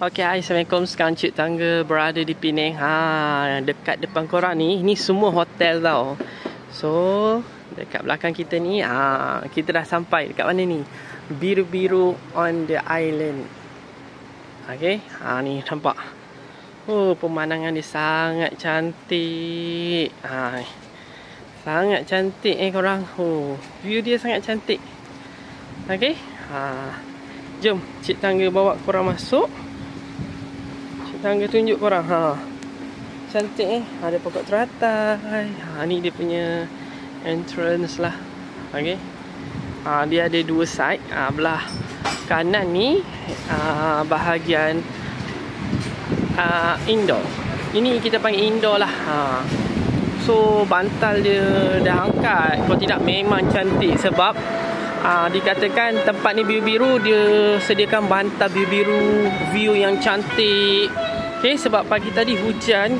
Okay, Assalamualaikum. Sekarang Cik Tangga berada di Penang. Dekat depan korang ni semua hotel tau. So, dekat belakang kita ni, kita dah sampai dekat mana ni? Biru-biru on the island. Okay, ni nampak. Oh, pemandangan dia sangat cantik. Sangat cantik korang. Oh, view dia sangat cantik. Okay, jom Cik Tangga bawa korang masuk. Cik Tangga tunjuk korang. Cantik ada pokok teratai. Ni dia punya entrance lah. Okay, dia ada dua side. Belah kanan ni bahagian indoor. Ini kita panggil indoor lah. So bantal dia dah angkat. Kalau tidak memang cantik. Sebab dikatakan tempat ni biru-biru, dia sediakan bantal biru-biru, view yang cantik. Okay, sebab pagi tadi hujan.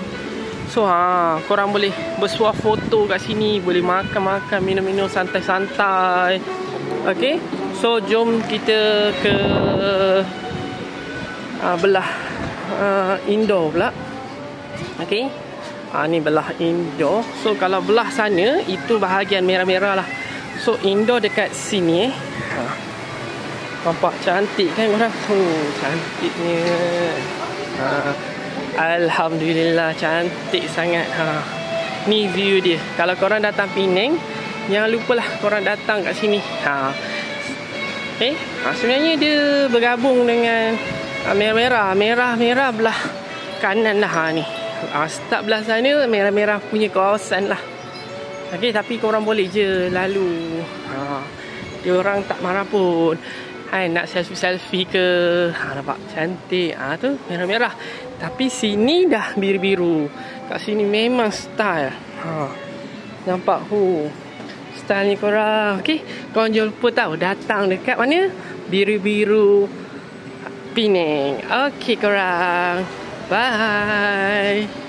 So korang boleh bersuah foto kat sini, boleh makan-makan, minum-minum santai-santai. Okay, so jom kita ke belah indoor pula. Okay, ni belah indoor. So kalau belah sana itu bahagian merah-merah lah. So indoor dekat sini nampak cantik kan korang? Cantiknya. Alhamdulillah, cantik sangat. Ni view dia. Kalau korang datang Penang, jangan lupalah korang datang kat sini. Okay, sebenarnya dia bergabung dengan merah-merah belah kanan lah. Ni start belah sana, merah-merah punya kawasan lah. Okay, tapi korang boleh je lalu. Dia orang tak marah pun. Nak selfie-selfie ke. Nampak cantik. Tu merah-merah. Tapi sini dah biru-biru. Kat sini memang style. Nampak style ni korang. Okay, korang jangan lupa tahu datang dekat mana? Biru-biru Penang. Okay korang, bye.